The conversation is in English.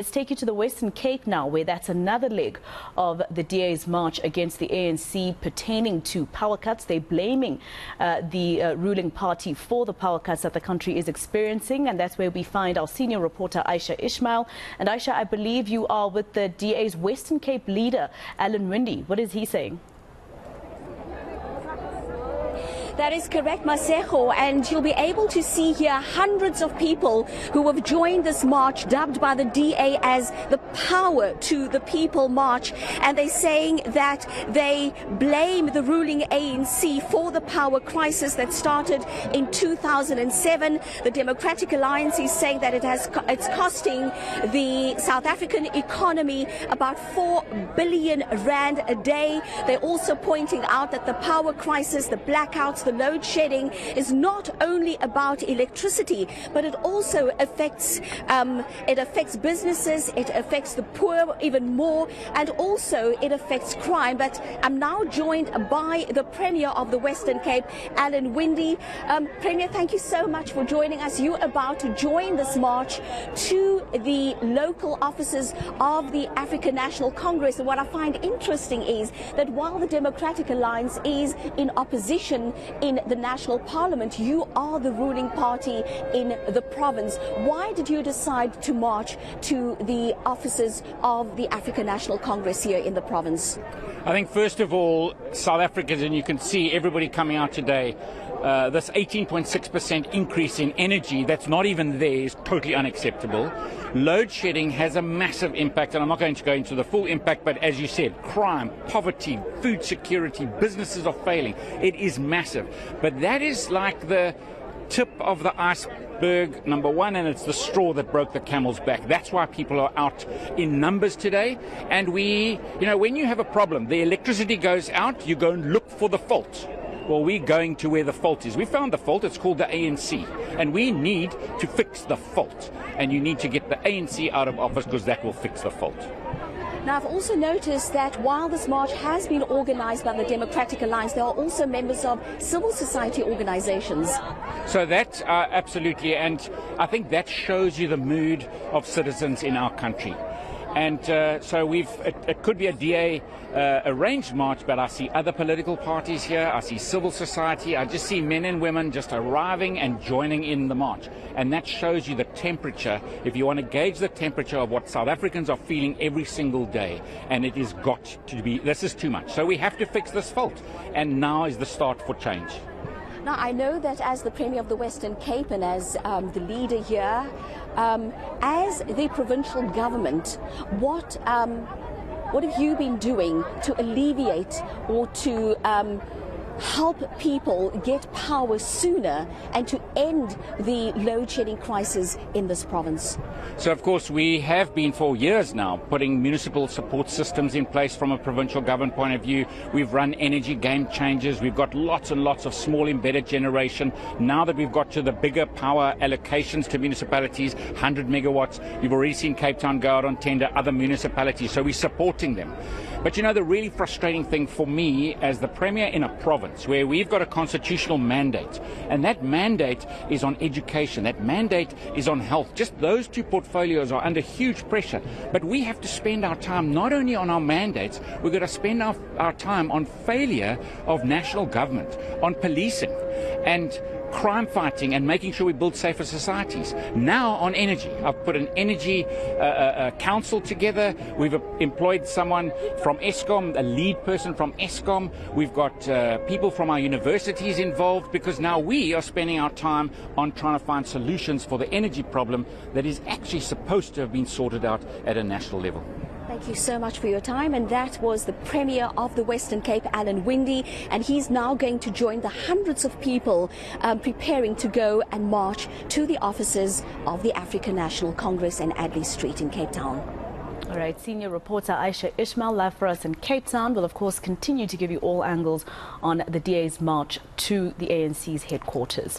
Let's take you to the Western Cape now, where that's another leg of the DA's march against the ANC pertaining to power cuts. They're blaming the ruling party for the power cuts that the country is experiencing, and that's where we find our senior reporter Ayesha Ismail. And Ayesha, I believe you are with the DA's Western Cape leader, Alan Winde. What is he saying? That is correct, Masejo, and you'll be able to see here hundreds of people who have joined this march, dubbed by the DA as the Power to the People March, and they're saying that they blame the ruling ANC for the power crisis that started in 2007. The Democratic Alliance is saying that it's costing the South African economy about 4 billion rand a day. They're also pointing out that the power crisis, the blackouts, the load shedding is not only about electricity, but it also affects businesses, it affects the poor even more, and also it affects crime. But I'm now joined by the Premier of the Western Cape, Alan Winde. Premier, thank you so much for joining us. You're about to join this march to the local offices of the African National Congress. And what I find interesting is that while the Democratic Alliance is in opposition in the National Parliament, you are the ruling party in the province. Why did you decide to march to the offices of the African National Congress here in the province? I think first of all, South Africans, and you can see everybody coming out today, this 18.6% increase in energy that's not even there is totally unacceptable. Load shedding has a massive impact, and I'm not going to go into the full impact, but as you said, crime, poverty, food security, businesses are failing. It is massive. But that is like the tip of the iceberg, number one, and it's the straw that broke the camel's back. That's why people are out in numbers today. And when you have a problem, the electricity goes out, you go and look for the fault. Well, we're going to where the fault is. We found the fault. It's called the ANC. And we need to fix the fault. And you need to get the ANC out of office, because that will fix the fault. Now, I've also noticed that while this march has been organized by the Democratic Alliance, there are also members of civil society organizations. So that, absolutely. And I think that shows you the mood of citizens in our country. And so it could be a DA arranged march, but I see other political parties here, I see civil society, I just see men and women just arriving and joining in the march. And that shows you the temperature, if you want to gauge the temperature of what South Africans are feeling every single day. And it has got to be, this is too much. So we have to fix this fault. And now is the start for change. Now, I know that as the Premier of the Western Cape and as the leader here, as the provincial government, what have you been doing to alleviate or to help people get power sooner and to end the load shedding crisis in this province? So, of course, we have been for years now putting municipal support systems in place from a provincial government point of view. We've run energy game changers. We've got lots and lots of small embedded generation. Now that we've got to the bigger power allocations to municipalities, 100 megawatts, you've already seen Cape Town go out on tender, other municipalities, so we're supporting them. But you know, the really frustrating thing for me as the Premier in a province where we've got a constitutional mandate, and that mandate is on education, that mandate is on health. Just those two portfolios are under huge pressure. But we have to spend our time not only on our mandates, we've got to spend our time on failure of national government, on policing and crime fighting and making sure we build safer societies. Now on energy, I've put an energy council together. We've employed someone from Eskom, a lead person from Eskom. We've got people from our universities involved, because now we are spending our time on trying to find solutions for the energy problem that is actually supposed to have been sorted out at a national level. Thank you so much for your time. And that was the Premier of the Western Cape, Alan Winde, and he's now going to join the hundreds of people preparing to go and march to the offices of the African National Congress in Adley Street in Cape Town. All right, senior reporter Ayesha Ismail live for us in Cape Town will, of course, continue to give you all angles on the DA's march to the ANC's headquarters.